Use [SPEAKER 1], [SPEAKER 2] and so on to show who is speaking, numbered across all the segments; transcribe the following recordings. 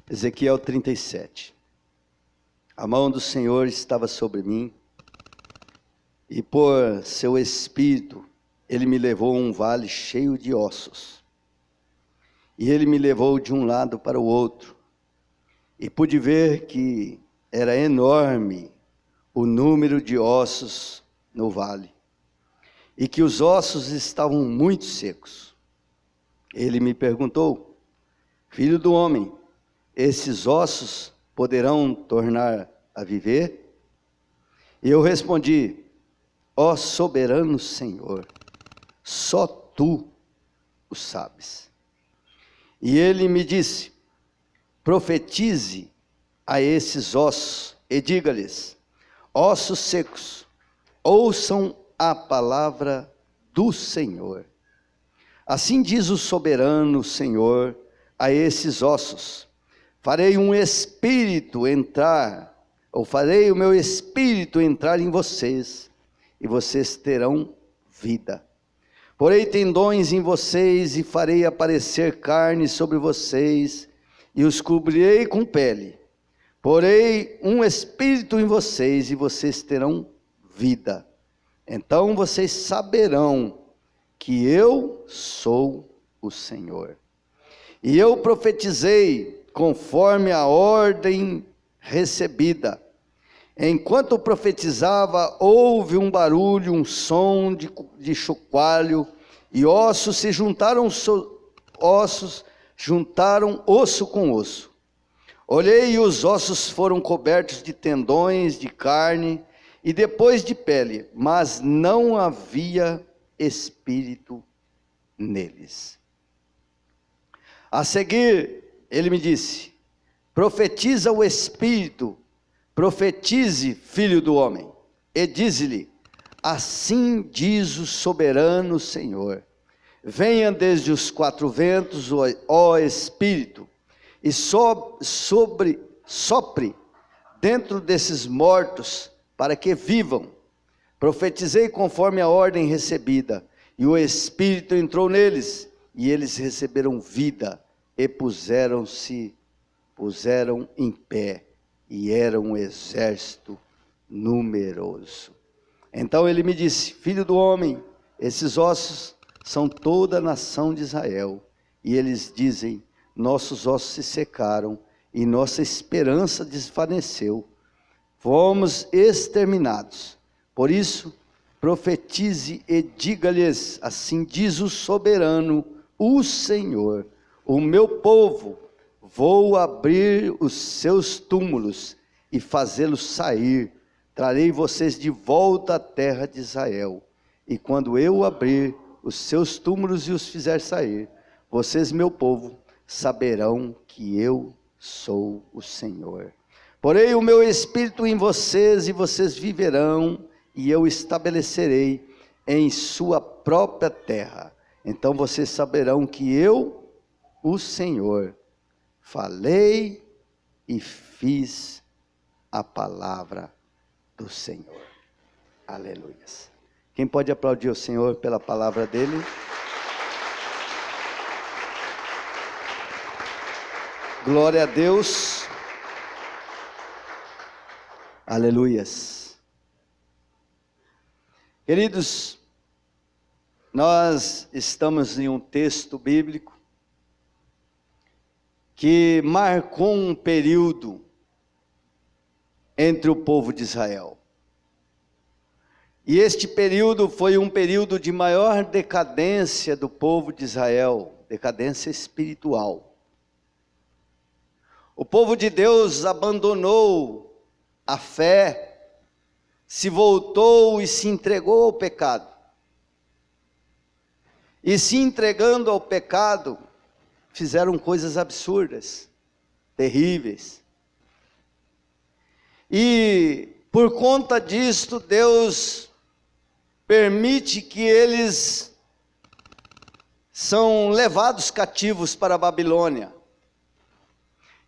[SPEAKER 1] Ezequiel 37. A mão do Senhor estava sobre mim, e por seu espírito ele me levou a um vale cheio de ossos. E ele me levou de um lado para o outro, e pude ver que era enorme o número de ossos no vale, e que os ossos estavam muito secos. Ele me perguntou: filho do homem, esses ossos poderão tornar a viver? E eu respondi: ó soberano Senhor, só tu o sabes. E ele me disse: profetize a esses ossos e diga-lhes: ossos secos, ouçam a palavra do Senhor. Assim diz o soberano Senhor a esses ossos: farei o meu espírito entrar em vocês, e vocês terão vida. Porei tendões em vocês, e farei aparecer carne sobre vocês, e os cobrirei com pele. Porei um espírito em vocês, e vocês terão vida. Então vocês saberão que eu sou o Senhor. E eu profetizei conforme a ordem recebida. Enquanto profetizava, houve um barulho, um som de chocalho, e ossos juntaram osso com osso. Olhei, e os ossos foram cobertos de tendões, de carne, e depois de pele, mas não havia espírito neles. A seguir, ele me disse: profetiza o espírito, profetize, filho do homem, e dize-lhe: assim diz o soberano Senhor, venha desde os quatro ventos, ó Espírito, e sopre dentro desses mortos, para que vivam. Profetizei conforme a ordem recebida, e o Espírito entrou neles, e eles receberam vida, e puseram em pé, e era um exército numeroso. Então ele me disse: filho do homem, esses ossos são toda a nação de Israel. E eles dizem: nossos ossos se secaram, e nossa esperança desvaneceu. Fomos exterminados. Por isso, profetize e diga-lhes: assim diz o soberano, o Senhor, o meu povo, vou abrir os seus túmulos e fazê-los sair. Trarei vocês de volta à terra de Israel. E quando eu abrir os seus túmulos e os fizer sair, vocês, meu povo, saberão que eu sou o Senhor. Porei o meu espírito em vocês, e vocês viverão, e eu estabelecerei em sua própria terra. Então vocês saberão que eu, o Senhor, falei e fiz a palavra do Senhor. Aleluia. Quem pode aplaudir o Senhor pela palavra dele? Glória a Deus. Aleluias. Queridos, nós estamos em um texto bíblico que marcou um período entre o povo de Israel. E este período foi um período de maior decadência do povo de Israel, decadência espiritual. O povo de Deus abandonou a fé, se voltou e se entregou ao pecado. E se entregando ao pecado, fizeram coisas absurdas, terríveis. E por conta disto, Deus permite que eles são levados cativos para a Babilônia.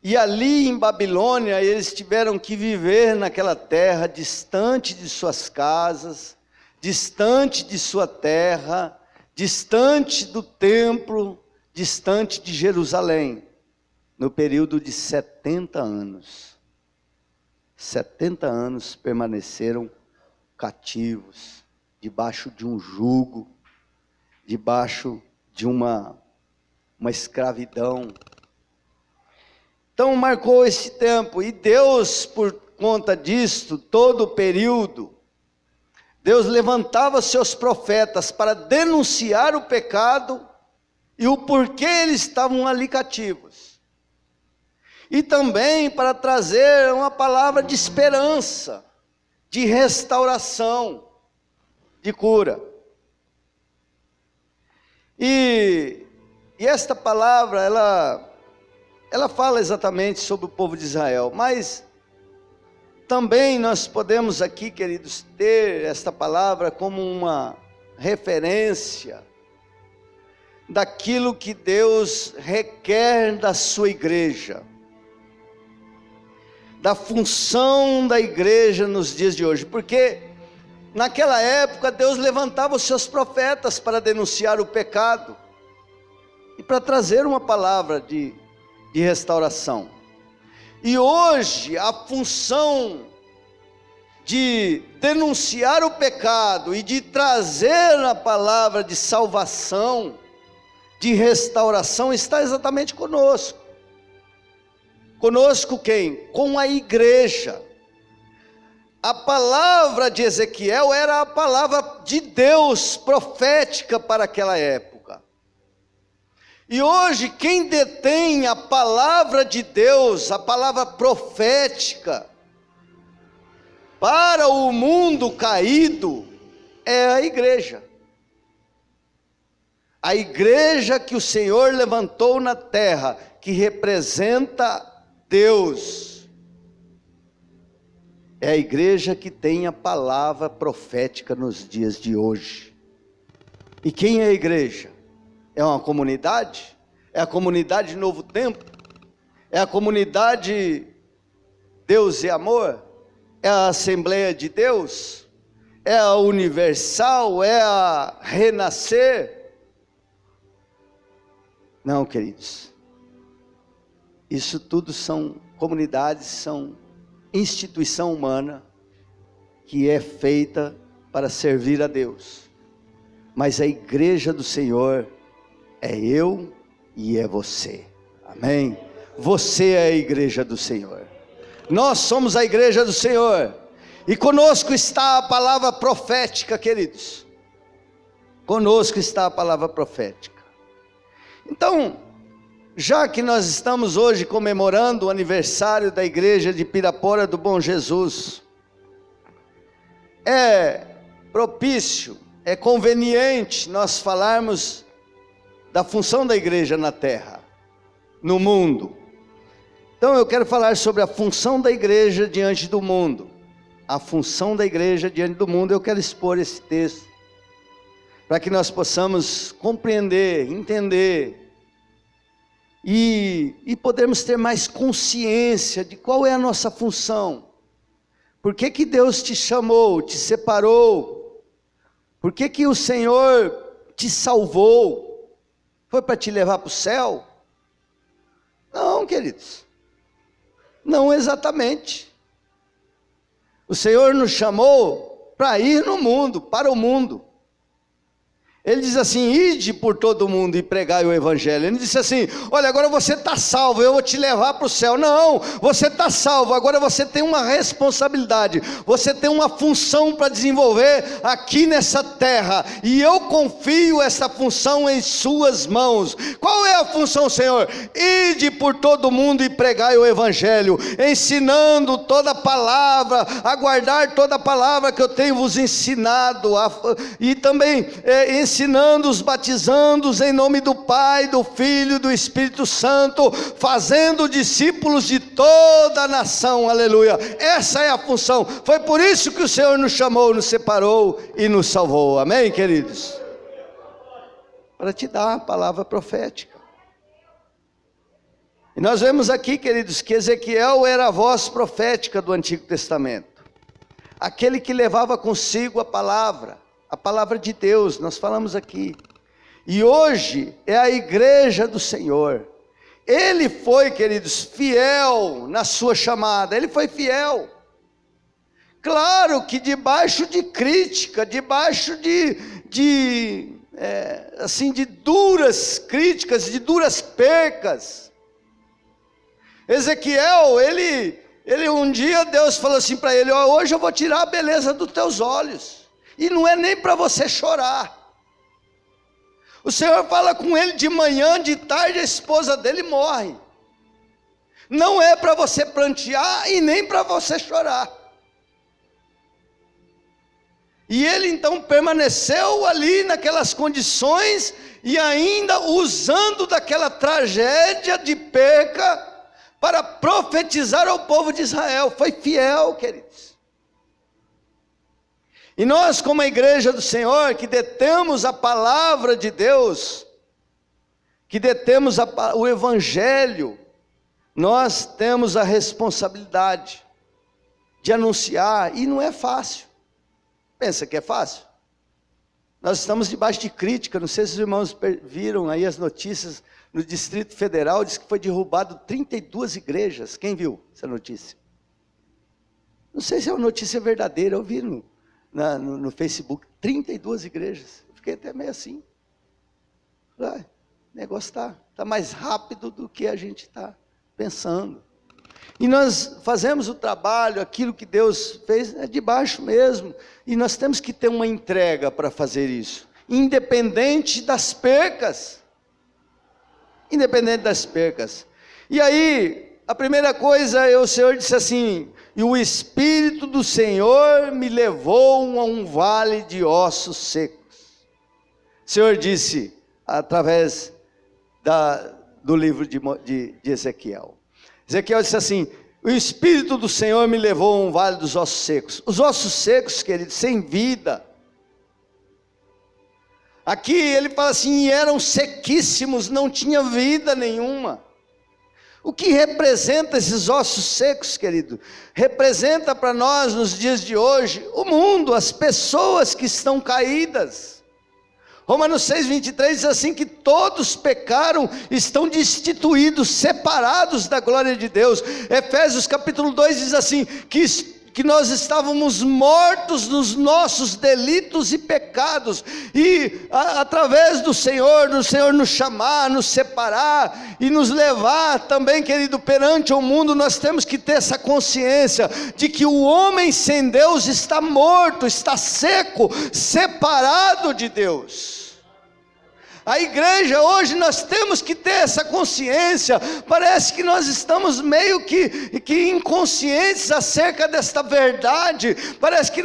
[SPEAKER 1] E ali em Babilônia, eles tiveram que viver naquela terra, distante de suas casas, distante de sua terra, distante do templo, distante de Jerusalém. no período de 70 anos. 70 anos permaneceram cativos, debaixo de um jugo, debaixo de uma escravidão. Então marcou esse tempo, e Deus, por conta disto, todo o período, Deus levantava seus profetas para denunciar o pecado e o porquê eles estavam ali cativos. E também para trazer uma palavra de esperança, de restauração, de cura. E esta palavra, ela fala exatamente sobre o povo de Israel, mas também nós podemos aqui, queridos, ter esta palavra como uma referência daquilo que Deus requer da sua igreja, da função da igreja nos dias de hoje, porque naquela época Deus levantava os seus profetas para denunciar o pecado e para trazer uma palavra de restauração. E hoje a função de denunciar o pecado e de trazer a palavra de salvação, de restauração, está exatamente conosco. Conosco quem? Com a igreja. A palavra de Ezequiel era a palavra de Deus profética para aquela época. E hoje quem detém a palavra de Deus, a palavra profética para o mundo caído, é a igreja. A igreja que o Senhor levantou na terra, que representa Deus, é a igreja que tem a palavra profética nos dias de hoje. E quem é a igreja? É uma comunidade? É a comunidade Novo Tempo? É a comunidade Deus e Amor? É a Assembleia de Deus? É a Universal? É a Renascer? Não, queridos. Isso tudo são comunidades, são instituição humana que é feita para servir a Deus. Mas a igreja do Senhor é eu e é você. Amém? Você é a igreja do Senhor. Nós somos a igreja do Senhor. E conosco está a palavra profética, queridos. Conosco está a palavra profética. Então, já que nós estamos hoje comemorando o aniversário da igreja de Pirapora do Bom Jesus, é propício, é conveniente nós falarmos da função da igreja na terra, no mundo. Então eu quero falar sobre a função da igreja diante do mundo. A função da igreja diante do mundo. Eu quero expor esse texto, para que nós possamos compreender, entender, e podermos ter mais consciência de qual é a nossa função. Por que que Deus te chamou, te separou? Por que que o Senhor te salvou? Foi para te levar para o céu? Não, queridos. Não exatamente. O Senhor nos chamou para ir no mundo, para o mundo. Ele diz assim: ide por todo o mundo e pregai o evangelho. Ele disse assim: olha, agora você está salvo, eu vou te levar para o céu. Não, você está salvo, agora você tem uma responsabilidade, você tem uma função para desenvolver aqui nessa terra, e eu confio essa função em suas mãos. Qual é a função, Senhor? Ide por todo o mundo e pregai o evangelho, ensinando toda a palavra, a guardar toda a palavra que eu tenho vos ensinado, e também ensinando-os, batizando-os em nome do Pai, do Filho e do Espírito Santo, fazendo discípulos de toda a nação. Aleluia. Essa é a função. Foi por isso que o Senhor nos chamou, nos separou e nos salvou. Amém, queridos? Para te dar a palavra profética. E nós vemos aqui, queridos, que Ezequiel era a voz profética do Antigo Testamento, aquele que levava consigo a palavra de Deus. Nós falamos aqui. E hoje é a igreja do Senhor ele foi, queridos, fiel na sua chamada, ele foi fiel. Claro que debaixo de crítica, debaixo de duras críticas, de duras percas. Ezequiel, ele um dia Deus falou assim para ele: ó, hoje eu vou tirar a beleza dos teus olhos, e não é nem para você chorar. O Senhor fala com ele de manhã, de tarde a esposa dele morre. Não é para você prantear e nem para você chorar. E ele então permaneceu ali naquelas condições, e ainda usando daquela tragédia de perca para profetizar ao povo de Israel. Foi fiel, queridos. E nós, como a igreja do Senhor, que detemos a palavra de Deus, que detemos o evangelho, nós temos a responsabilidade de anunciar, e não é fácil. Pensa que é fácil? Nós estamos debaixo de crítica. Não sei se os irmãos viram aí as notícias no Distrito Federal, diz que foi derrubado 32 igrejas. Quem viu essa notícia? Não sei se é uma notícia verdadeira, eu vi no Facebook, 32 igrejas. Eu fiquei até meio assim. O negócio está mais rápido do que a gente está pensando. E nós fazemos o trabalho, aquilo que Deus fez, é de baixo mesmo. E nós temos que ter uma entrega para fazer isso, independente das percas. Independente das percas. E aí, a primeira coisa, o Senhor disse assim: e o Espírito do Senhor me levou a um vale de ossos secos. O Senhor disse, através do livro de Ezequiel. Ezequiel disse assim: o Espírito do Senhor me levou a um vale dos ossos secos. Os ossos secos, queridos, sem vida. Aqui ele fala assim: e eram sequíssimos, não tinha vida nenhuma. O que representa esses ossos secos, querido? Representa para nós, nos dias de hoje, o mundo, as pessoas que estão caídas. Romanos 6,23 diz assim: que todos pecaram, estão destituídos, separados da glória de Deus. Efésios capítulo 2 diz assim, que nós estávamos mortos nos nossos delitos e pecados, e através do Senhor nos chamar, nos separar, e nos levar também, querido, perante o mundo. Nós temos que ter essa consciência, de que o homem sem Deus está morto, está seco, separado de Deus. A igreja hoje, nós temos que ter essa consciência. Parece que nós estamos meio que inconscientes acerca desta verdade. Parece que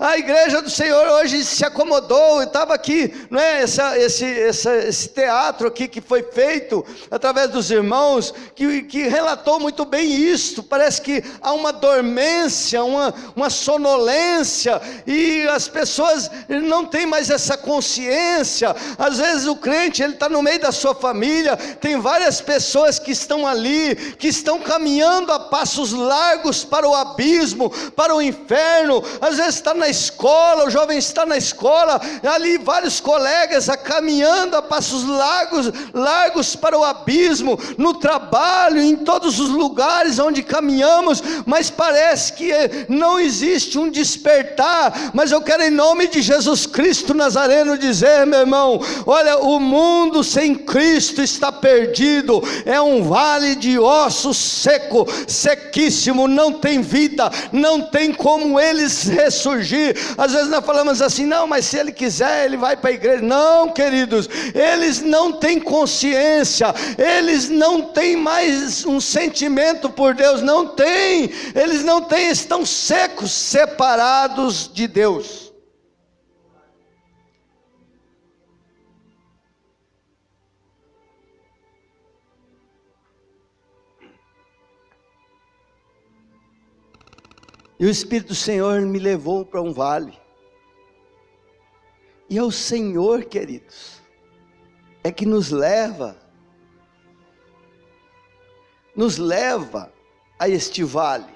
[SPEAKER 1] a igreja do Senhor hoje se acomodou, e estava aqui, não é, esse teatro aqui que foi feito através dos irmãos, que relatou muito bem isto. Parece que há uma dormência, uma sonolência, e as pessoas não têm mais essa consciência. Às vezes o crente, ele está no meio da sua família, tem várias pessoas que estão ali, que estão caminhando a passos largos para o abismo, para o inferno. Às vezes está na escola, o jovem está na escola, ali vários colegas caminhando a passos largos para o abismo, no trabalho, em todos os lugares onde caminhamos, mas parece que não existe um despertar. Mas eu quero, em nome de Jesus Cristo Nazareno, dizer, meu irmão, olha, o mundo sem Cristo está perdido, é um vale de ossos seco, sequíssimo, não tem vida, não tem como eles ressurgir. Às vezes nós falamos assim: não, mas se ele quiser, ele vai para a igreja. Não, queridos, eles não têm consciência, eles não têm mais um sentimento por Deus, não tem, eles não têm, estão secos, separados de Deus. E o Espírito do Senhor me levou para um vale. E é o Senhor, queridos, é que nos leva a este vale.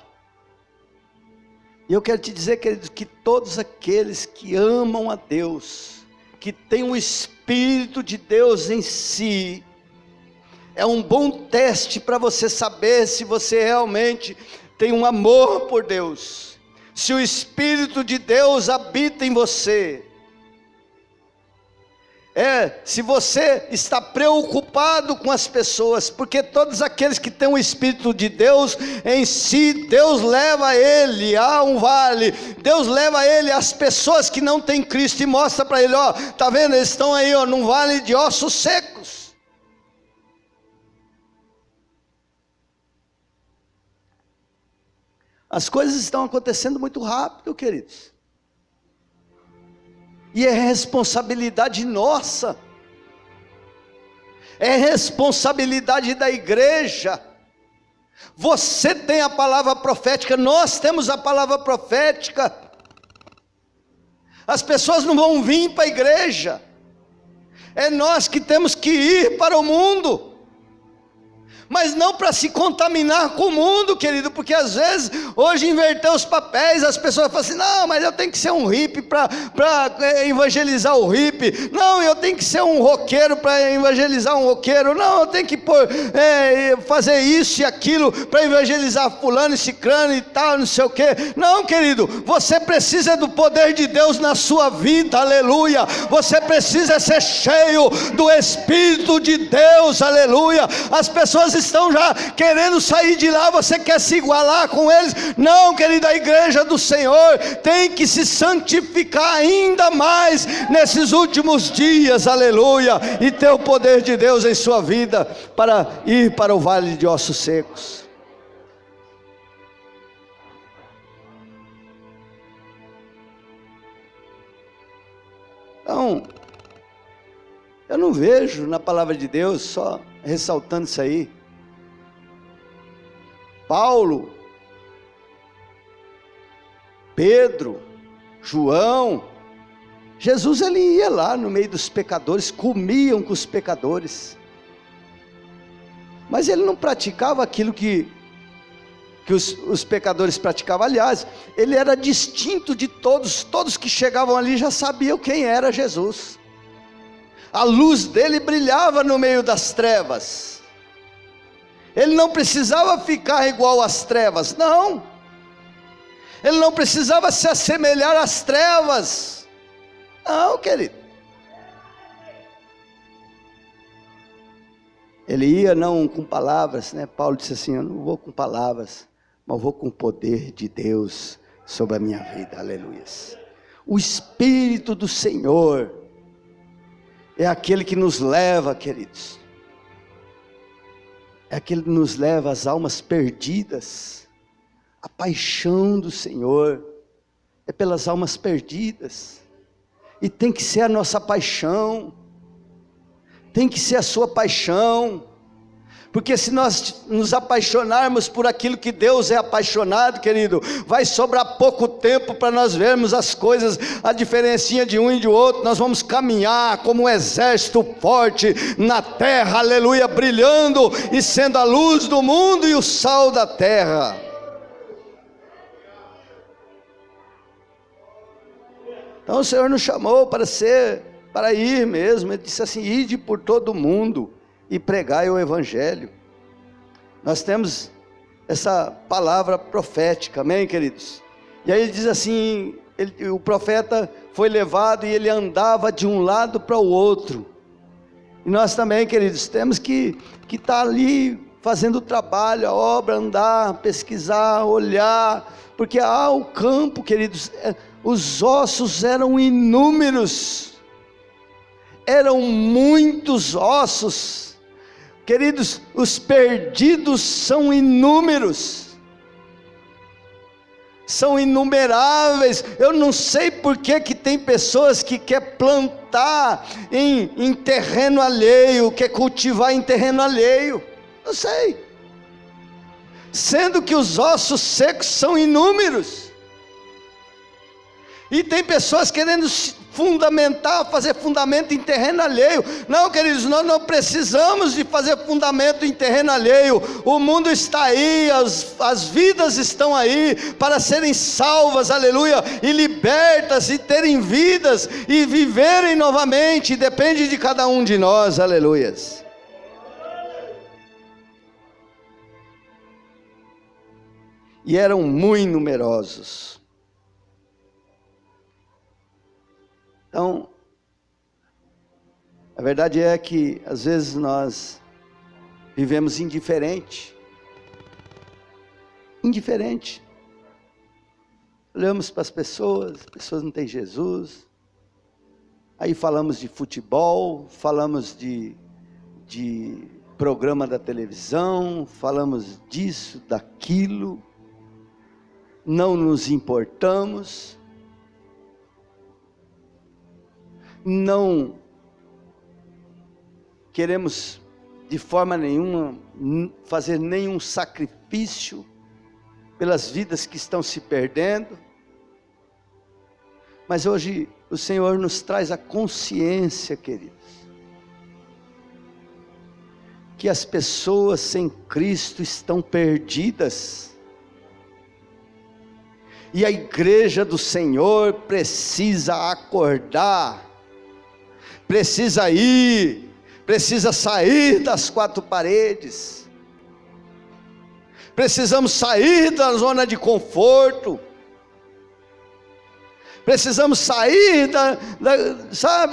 [SPEAKER 1] E eu quero te dizer, queridos, que todos aqueles que amam a Deus, que têm o Espírito de Deus em si, É um bom teste para você saber se você realmente tem um amor por Deus, se o Espírito de Deus habita em você. Se você está preocupado com as pessoas, porque todos aqueles que têm o Espírito de Deus em si, Deus leva ele a um vale, Deus leva ele às pessoas que não têm Cristo e mostra para ele, está vendo, eles estão aí, num vale de ossos secos. As coisas estão acontecendo muito rápido, queridos. E é responsabilidade nossa. É responsabilidade da igreja. Você tem a palavra profética, nós temos a palavra profética. As pessoas não vão vir para a igreja. É nós que temos que ir para o mundo. Mas não para se contaminar com o mundo, querido, porque às vezes, hoje inverteu os papéis, as pessoas falam assim, não, mas eu tenho que ser um hippie para evangelizar o hippie, não, eu tenho que ser um roqueiro para evangelizar um roqueiro, não, eu tenho que fazer isso e aquilo para evangelizar fulano e cicrano e tal, não sei o que. Não, querido, você precisa do poder de Deus na sua vida, aleluia. Você precisa ser cheio do Espírito de Deus, aleluia. As pessoas estão já querendo sair de lá, você quer se igualar com eles? Não, querido, a igreja do Senhor tem que se santificar ainda mais nesses últimos dias, aleluia, e ter o poder de Deus em sua vida para ir para o vale de ossos secos. Então, eu não vejo na palavra de Deus, só ressaltando isso aí, Paulo, Pedro, João, Jesus, ele ia lá no meio dos pecadores, comiam com os pecadores, mas ele não praticava aquilo que os pecadores praticavam. Aliás, ele era distinto de todos que chegavam ali já sabiam quem era Jesus. A luz dele brilhava no meio das trevas. Ele não precisava ficar igual às trevas, não. Ele não precisava se assemelhar às trevas, não, querido. Ele ia não com palavras, né? Paulo disse assim, eu não vou com palavras, mas vou com o poder de Deus sobre a minha vida, aleluia. O Espírito do Senhor é aquele que nos leva, queridos, é aquele que nos leva às almas perdidas. A paixão do Senhor é pelas almas perdidas, e tem que ser a nossa paixão, tem que ser a sua paixão, porque se nós nos apaixonarmos por aquilo que Deus é apaixonado, querido, vai sobrar pouco tempo para nós vermos as coisas, a diferencinha de um e de outro. Nós vamos caminhar como um exército forte na terra, aleluia, brilhando e sendo a luz do mundo e o sal da terra. Então o Senhor nos chamou para ir mesmo. Ele disse assim, ide por todo o mundo e pregai o evangelho. Nós temos essa palavra profética, amém, queridos? E aí ele diz assim, o profeta foi levado e ele andava de um lado para o outro. E nós também, queridos, temos que estar ali fazendo o trabalho, a obra, andar, pesquisar, olhar, porque há o campo, queridos, os ossos eram inúmeros, eram muitos ossos. Queridos, os perdidos são inúmeros, são inumeráveis. Eu não sei por que tem pessoas que quer plantar em terreno alheio, quer cultivar em terreno alheio, não sei, sendo que os ossos secos são inúmeros. E tem pessoas querendo fundamentar, fazer fundamento em terreno alheio. Não, queridos, nós não precisamos de fazer fundamento em terreno alheio. O mundo está aí, as vidas estão aí para serem salvas, aleluia, e libertas, e terem vidas, e viverem novamente. Depende de cada um de nós, aleluias. e eram muito numerosos. Então, a verdade é que às vezes nós vivemos indiferente. Olhamos para as pessoas não têm Jesus. Aí falamos de futebol, falamos de programa da televisão, falamos disso, daquilo. Não nos importamos. Não queremos de forma nenhuma fazer nenhum sacrifício pelas vidas que estão se perdendo. Mas hoje o Senhor nos traz a consciência, queridos, que as pessoas sem Cristo estão perdidas. E a igreja do Senhor precisa acordar, precisa sair das quatro paredes. Precisamos sair da zona de conforto. Precisamos sair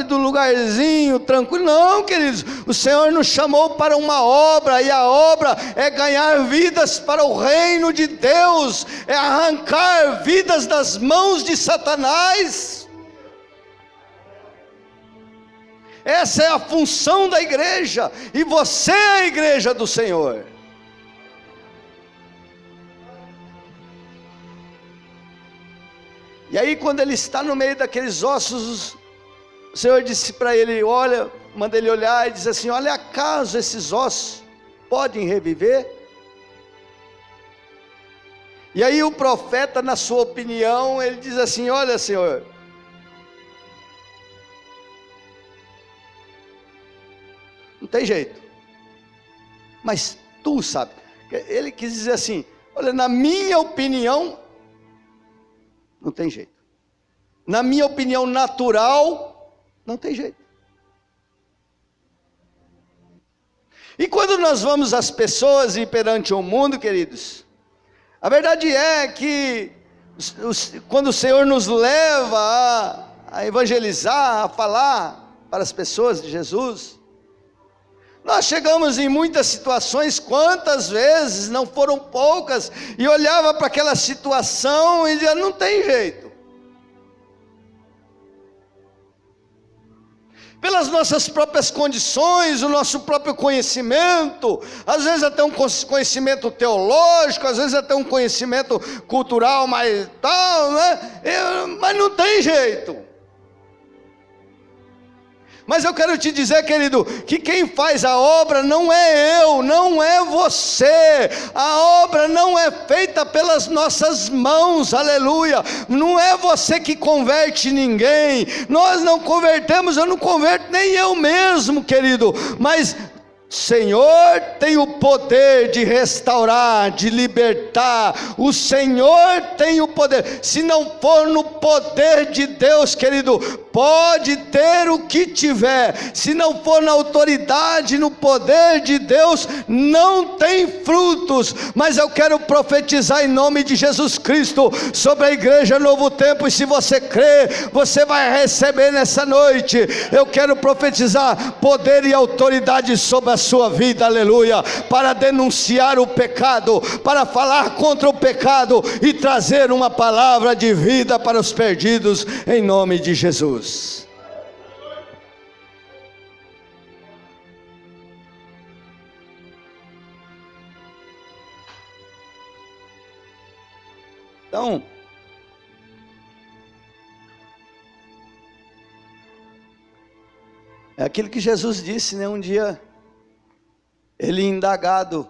[SPEAKER 1] do lugarzinho tranquilo. Não, queridos, o Senhor nos chamou para uma obra, e a obra é ganhar vidas para o reino de Deus, é arrancar vidas das mãos de Satanás. Essa é a função da igreja, e você é a igreja do Senhor. E aí, quando ele está no meio daqueles ossos, o Senhor disse para ele, olha, manda ele olhar e diz assim, olha, acaso esses ossos podem reviver? E aí o profeta, na sua opinião, ele diz assim, olha, Senhor, não tem jeito, mas tu sabe. Ele quis dizer assim, olha, na minha opinião, não tem jeito. Na minha opinião natural, não tem jeito. E quando nós vamos às pessoas e perante o mundo, queridos, a verdade é que quando o Senhor nos leva a evangelizar, a falar para as pessoas de Jesus, nós chegamos em muitas situações, quantas vezes, não foram poucas, e olhava para aquela situação e dizia, não tem jeito. Pelas nossas próprias condições, o nosso próprio conhecimento, às vezes até um conhecimento teológico, às vezes até um conhecimento cultural, mas tal, né? Mas não tem jeito. Mas eu quero te dizer, querido, que quem faz a obra não é eu, não é você. A obra não é feita pelas nossas mãos, aleluia. Não é você que converte ninguém. Nós não convertemos, eu não converto nem eu mesmo, querido. Mas Senhor tem o poder de restaurar, de libertar. O Senhor tem o poder. Se não for no poder de Deus, querido, pode ter o que tiver. Se não for na autoridade, no poder de Deus, não tem frutos. Mas eu quero profetizar em nome de Jesus Cristo sobre a igreja Novo Tempo. E se você crê, você vai receber nessa noite. Eu quero profetizar poder e autoridade sobre a sua vida, aleluia, para denunciar o pecado, para falar contra o pecado e trazer uma palavra de vida para os perdidos, em nome de Jesus. Então, é aquilo que Jesus disse, né? Um dia, ele indagado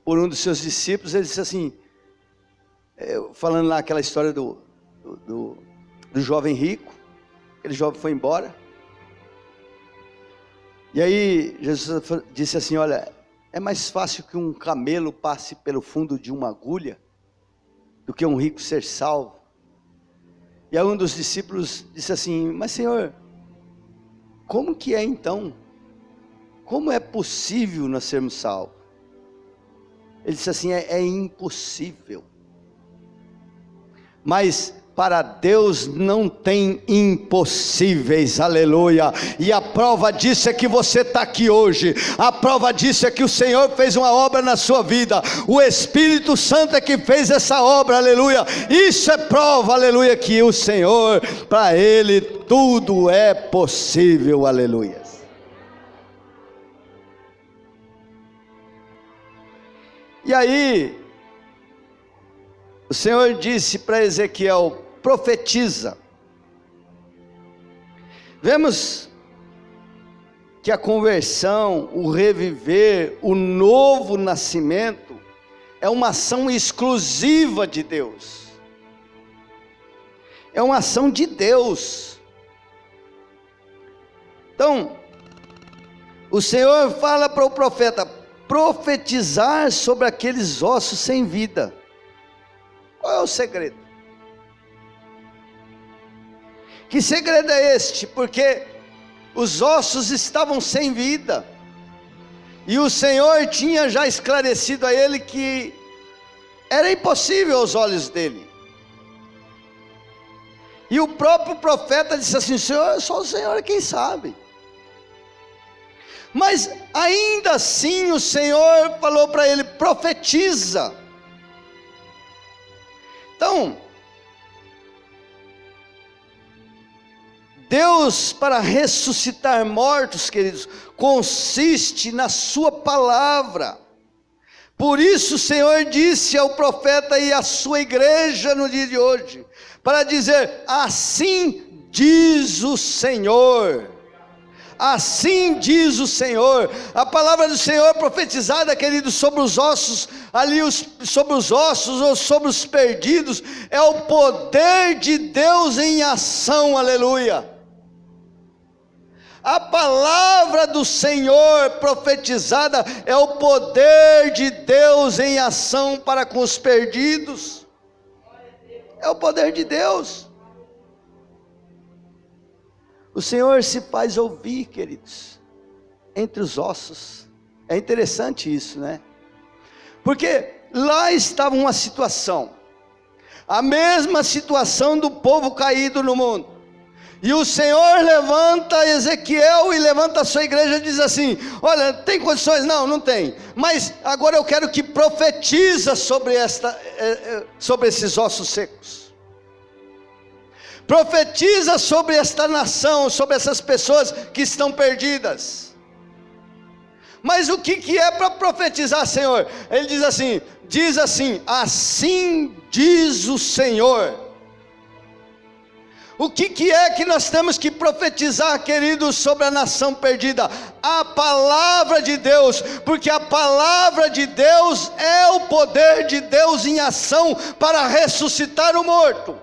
[SPEAKER 1] por um dos seus discípulos, ele disse assim, falando lá aquela história do jovem rico, aquele jovem foi embora, e aí Jesus disse assim, olha, é mais fácil que um camelo passe pelo fundo de uma agulha, do que um rico ser salvo. E aí um dos discípulos disse assim, mas Senhor, como que é então? Como é possível nós sermos salvos? Ele disse assim, é impossível. Mas para Deus não tem impossíveis, aleluia. E a prova disso é que você está aqui hoje. A prova disso é que o Senhor fez uma obra na sua vida. O Espírito Santo é que fez essa obra, aleluia. Isso é prova, aleluia, que o Senhor, para Ele tudo é possível, aleluia. E aí o Senhor disse para Ezequiel: profetiza. Vemos que a conversão, o reviver, o novo nascimento é uma ação exclusiva de Deus. É uma ação de Deus. Então, o Senhor fala para o profeta profetizar sobre aqueles ossos sem vida. Qual é o segredo? Que segredo é este? Porque os ossos estavam sem vida, e o Senhor tinha já esclarecido a ele que era impossível aos olhos dele. E o próprio profeta disse assim: Senhor, só o Senhor é quem sabe. Mas ainda assim o Senhor falou para ele: profetiza. Então, Deus, para ressuscitar mortos, queridos, consiste na sua palavra. Por isso o Senhor disse ao profeta e à sua igreja no dia de hoje, para dizer: assim diz o Senhor. Assim diz o Senhor. A palavra do Senhor profetizada, querido, sobre os ossos, ali sobre os ossos ou sobre os perdidos, é o poder de Deus em ação, aleluia. A palavra do Senhor profetizada é o poder de Deus em ação para com os perdidos. É o poder de Deus. O Senhor se faz ouvir, queridos, entre os ossos. É interessante isso, né? Porque lá estava uma situação, a mesma situação do povo caído no mundo. E o Senhor levanta Ezequiel e levanta a sua igreja e diz assim: olha, tem condições? Não, não tem. Mas agora eu quero que profetiza sobre esses ossos secos. Profetiza sobre esta nação, sobre essas pessoas que estão perdidas. Mas o que é para profetizar, Senhor? Ele diz assim, assim diz o Senhor. O que é que nós temos que profetizar, queridos, sobre a nação perdida? A palavra de Deus, porque a palavra de Deus é o poder de Deus em ação para ressuscitar o morto.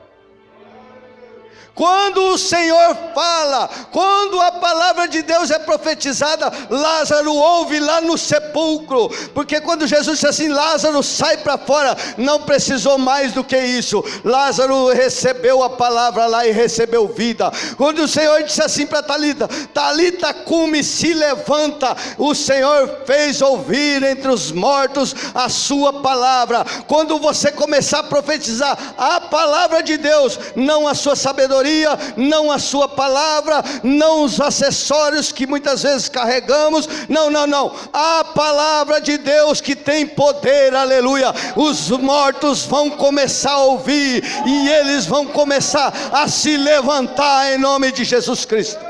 [SPEAKER 1] Quando o Senhor fala, quando a palavra de Deus é profetizada, Lázaro ouve lá no sepulcro, porque quando Jesus disse assim: Lázaro, sai para fora, não precisou mais do que isso. Lázaro recebeu a palavra lá e recebeu vida. Quando o Senhor disse assim para Talita: Talita cumi, se levanta, o Senhor fez ouvir entre os mortos a sua palavra. Quando você começar a profetizar a palavra de Deus, não a sua sabedoria, não a sua palavra, não os acessórios que muitas vezes carregamos, não, a palavra de Deus que tem poder, aleluia. Os mortos vão começar a ouvir, e eles vão começar a se levantar em nome de Jesus Cristo.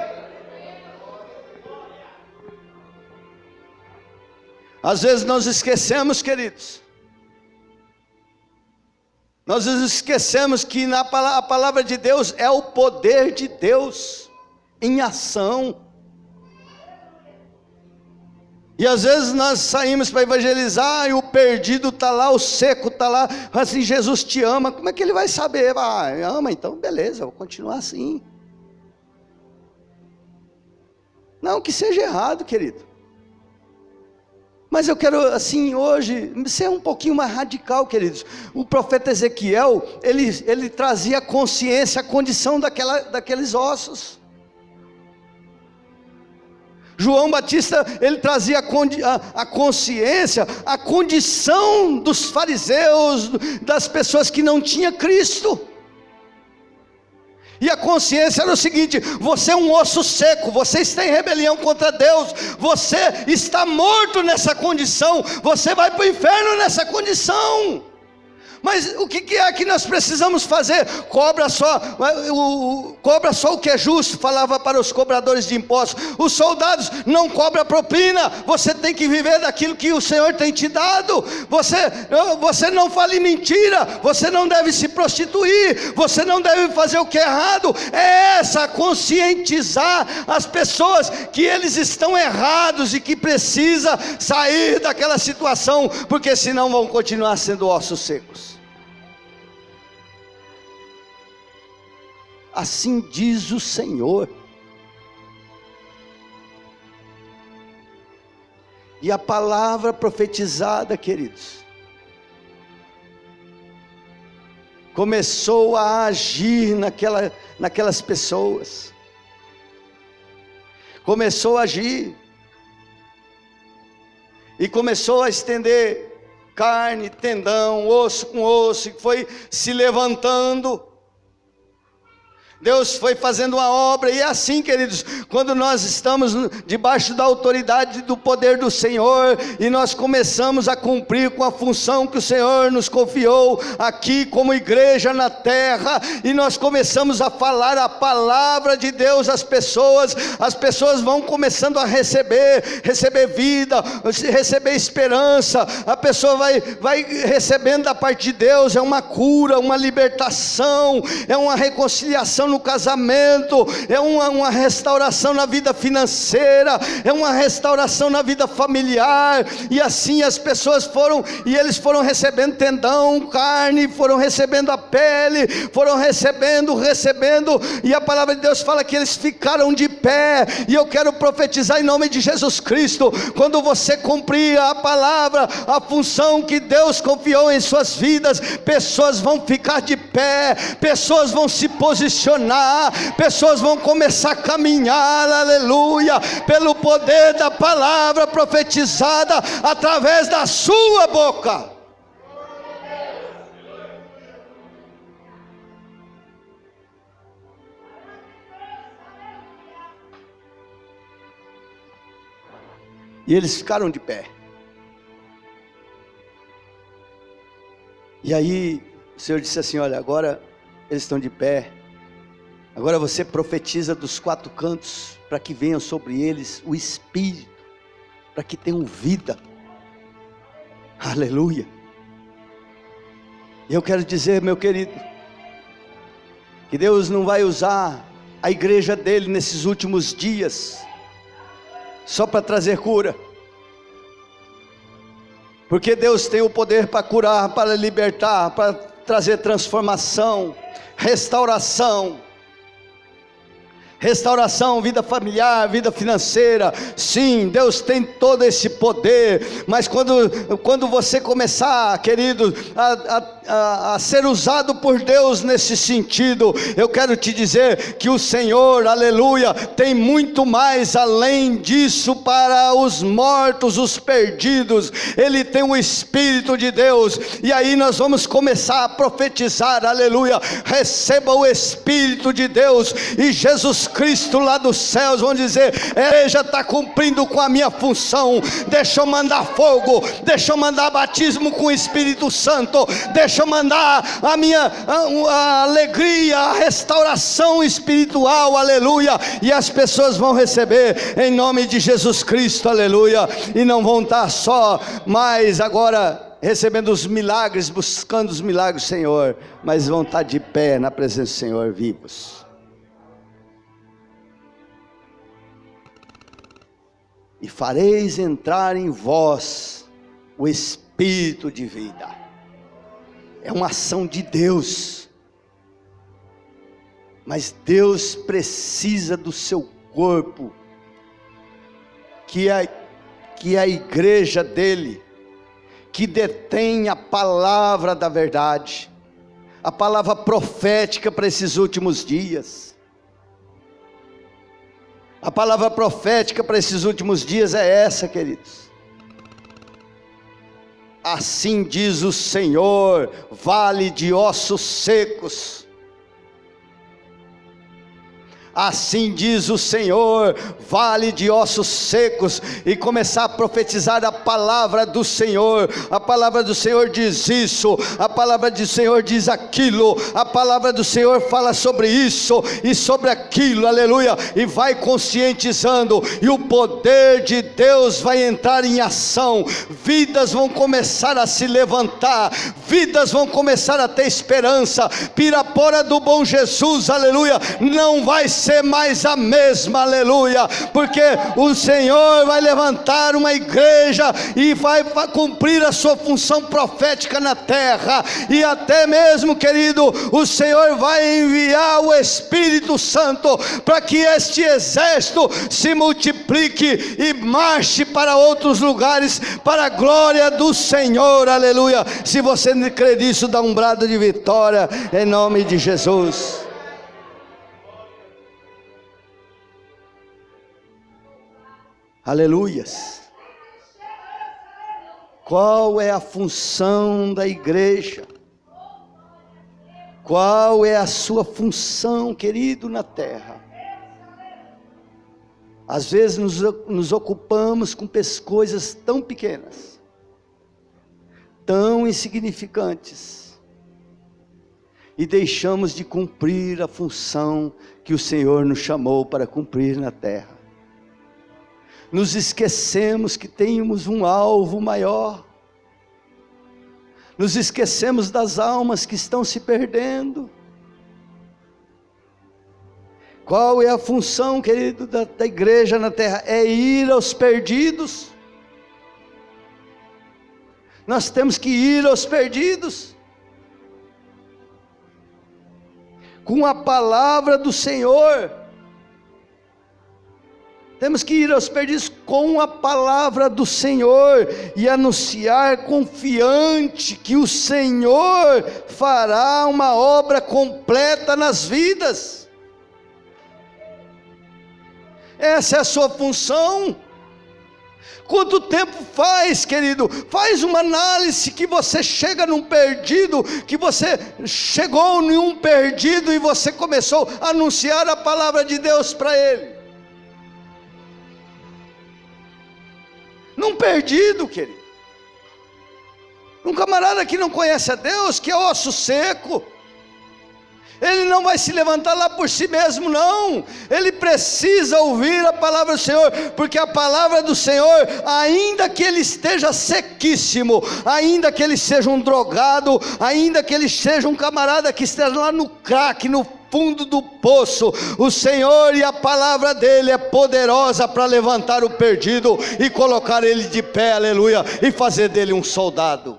[SPEAKER 1] Às vezes nós esquecemos, queridos, nós esquecemos que a palavra de Deus é o poder de Deus em ação. E às vezes nós saímos para evangelizar e o perdido está lá, o seco está lá, assim: Jesus te ama. Como é que ele vai saber? Ama, então beleza, vou continuar assim. Não que seja errado, querido. Mas eu quero, assim, hoje, ser um pouquinho mais radical, queridos. O profeta Ezequiel, ele trazia consciência, a condição daqueles ossos. João Batista, ele trazia a consciência, a condição dos fariseus, das pessoas que não tinham Cristo. E a consciência era o seguinte: você é um osso seco, você está em rebelião contra Deus, você está morto nessa condição, você vai para o inferno nessa condição. Mas o que é que nós precisamos fazer? Cobra só o que é justo, falava para os cobradores de impostos. Os soldados não cobram propina, você tem que viver daquilo que o Senhor tem te dado. Você não fale mentira, você não deve se prostituir, você não deve fazer o que é errado. É essa, conscientizar as pessoas que eles estão errados e que precisa sair daquela situação, porque senão vão continuar sendo ossos secos. Assim diz o Senhor. E a palavra profetizada, queridos, começou a agir naquelas pessoas. Começou a agir. E começou a estender carne, tendão, osso com osso, e foi se levantando. Deus foi fazendo uma obra, e é assim, queridos, quando nós estamos debaixo da autoridade do poder do Senhor, e nós começamos a cumprir com a função que o Senhor nos confiou aqui como igreja na terra, e nós começamos a falar a palavra de Deus às pessoas, as pessoas vão começando a receber vida, receber esperança, a pessoa vai recebendo da parte de Deus, é uma cura, uma libertação, é uma reconciliação no casamento, é uma restauração na vida financeira, é uma restauração na vida familiar. E assim as pessoas foram, e eles foram recebendo tendão, carne, foram recebendo a pele, foram recebendo, e a palavra de Deus fala que eles ficaram de pé. E eu quero profetizar em nome de Jesus Cristo, quando você cumprir a palavra, a função que Deus confiou em suas vidas, pessoas vão ficar de pé, pessoas vão se posicionar, pessoas vão começar a caminhar, aleluia, pelo poder da palavra profetizada através da sua boca. E eles ficaram de pé. E aí o Senhor disse assim: olha, agora eles estão de pé, agora você profetiza dos quatro cantos, para que venha sobre eles o Espírito, para que tenham vida. Aleluia. E eu quero dizer, meu querido, que Deus não vai usar a igreja dele nesses últimos dias só para trazer cura, porque Deus tem o poder para curar, para libertar, para trazer transformação, restauração, vida familiar, vida financeira. Sim, Deus tem todo esse poder, mas quando você começar, querido, a ser usado por Deus nesse sentido, eu quero te dizer que o Senhor, aleluia, tem muito mais além disso para os mortos, os perdidos. Ele tem o Espírito de Deus, e aí nós vamos começar a profetizar, aleluia. Receba o Espírito de Deus, e Jesus Cristo lá dos céus vão dizer: a igreja está cumprindo com a minha função, deixa eu mandar fogo, deixa eu mandar batismo com o Espírito Santo, deixa eu mandar a alegria, a restauração espiritual, aleluia, e as pessoas vão receber em nome de Jesus Cristo, aleluia, e não vão estar só mais agora recebendo os milagres, buscando os milagres do Senhor, mas vão estar de pé na presença do Senhor, vivos. E fareis entrar em vós o Espírito de vida. É uma ação de Deus, mas Deus precisa do seu corpo, que é a igreja dele, que detém a palavra da verdade, a palavra profética para esses últimos dias. A palavra profética para esses últimos dias é essa, queridos. Assim diz o Senhor, vale de ossos secos, Assim diz o Senhor, vale de ossos secos, e começar a profetizar a palavra do Senhor. A palavra do Senhor diz isso, a palavra do Senhor diz aquilo, a palavra do Senhor fala sobre isso e sobre aquilo, aleluia, e vai conscientizando, e o poder de Deus vai entrar em ação, vidas vão começar a se levantar, vidas vão começar a ter esperança. Pirapora do Bom Jesus, aleluia, não vai ser mais a mesma, aleluia, porque o Senhor vai levantar uma igreja e vai cumprir a sua função profética na terra, e até mesmo, querido, o Senhor vai enviar o Espírito Santo para que este exército se multiplique e marche para outros lugares, para a glória do Senhor, aleluia. Se você não crê nisso, dá um brado de vitória em nome de Jesus. Aleluias. Qual é a função da igreja? Qual é a sua função, querido, na terra? Às vezes nos ocupamos com coisas tão pequenas, tão insignificantes, e deixamos de cumprir a função que o Senhor nos chamou para cumprir na terra. Nos esquecemos que temos um alvo maior, nos esquecemos das almas que estão se perdendo. Qual é a função, querido, da igreja na terra? É ir aos perdidos. Nós temos que ir aos perdidos, com a palavra do Senhor. Temos que ir aos perdidos com a palavra do Senhor e anunciar confiante que o Senhor fará uma obra completa nas vidas. Essa é a sua função. Quanto tempo faz, querido? Faz uma análise que você chega num perdido, que você chegou em um perdido e você começou a anunciar a palavra de Deus para ele. Num perdido, querido, um camarada que não conhece a Deus, que é osso seco, ele não vai se levantar lá por si mesmo, não. Ele precisa ouvir a palavra do Senhor, porque a palavra do Senhor, ainda que ele esteja sequíssimo, ainda que ele seja um drogado, ainda que ele seja um camarada que esteja lá no crack, no fundo do poço, o Senhor e a palavra dele é poderosa para levantar o perdido e colocar ele de pé, aleluia, e fazer dele um soldado.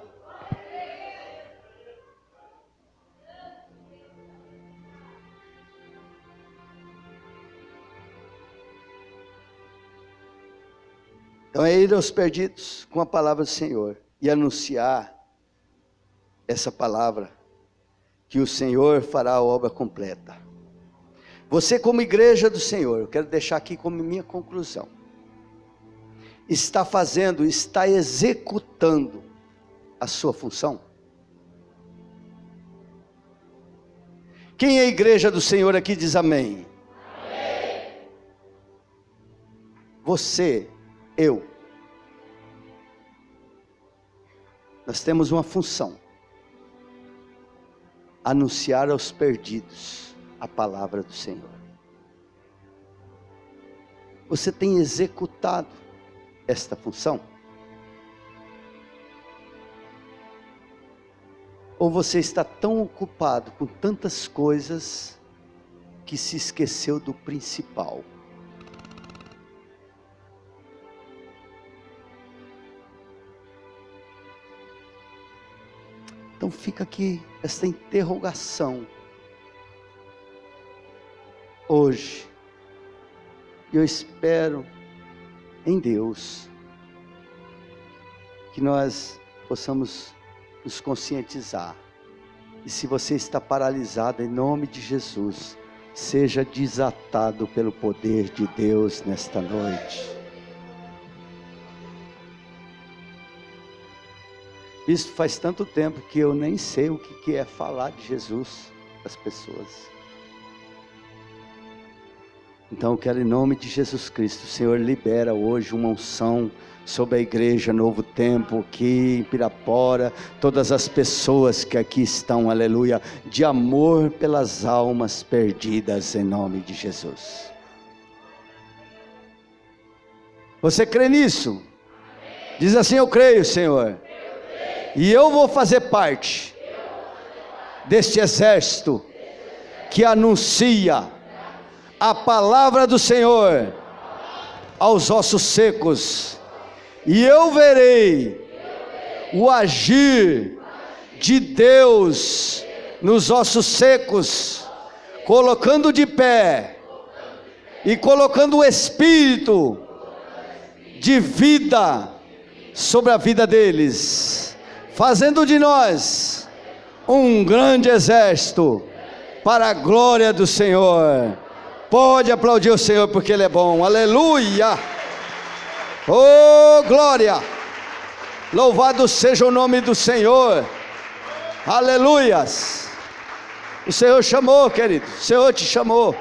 [SPEAKER 1] Então é ir aos perdidos com a palavra do Senhor e anunciar essa palavra, que o Senhor fará a obra completa. Você, como igreja do Senhor, eu quero deixar aqui como minha conclusão, está executando a sua função? Quem é a igreja do Senhor aqui diz amém? Amém. Você, eu, nós temos uma função: anunciar aos perdidos a palavra do Senhor. Você tem executado esta função? Ou você está tão ocupado com tantas coisas que se esqueceu do principal? Então fica aqui esta interrogação hoje. Eu espero em Deus que nós possamos nos conscientizar. E se você está paralisado, em nome de Jesus, seja desatado pelo poder de Deus nesta noite. Isso faz tanto tempo que eu nem sei o que é falar de Jesus para as pessoas. Então eu quero, em nome de Jesus Cristo, o Senhor libera hoje uma unção sobre a igreja Novo Tempo aqui em Pirapora, todas as pessoas que aqui estão, aleluia, de amor pelas almas perdidas, em nome de Jesus. Você crê nisso? Diz assim: eu creio, Senhor, e eu vou fazer parte deste exército que anuncia a palavra do Senhor aos ossos secos, e eu verei o agir de Deus nos ossos secos, colocando de pé e colocando o Espírito de vida sobre a vida deles, fazendo de nós um grande exército para a glória do Senhor. Pode aplaudir o Senhor porque Ele é bom, aleluia, oh glória, louvado seja o nome do Senhor, aleluias. O Senhor chamou, querido, o Senhor te chamou.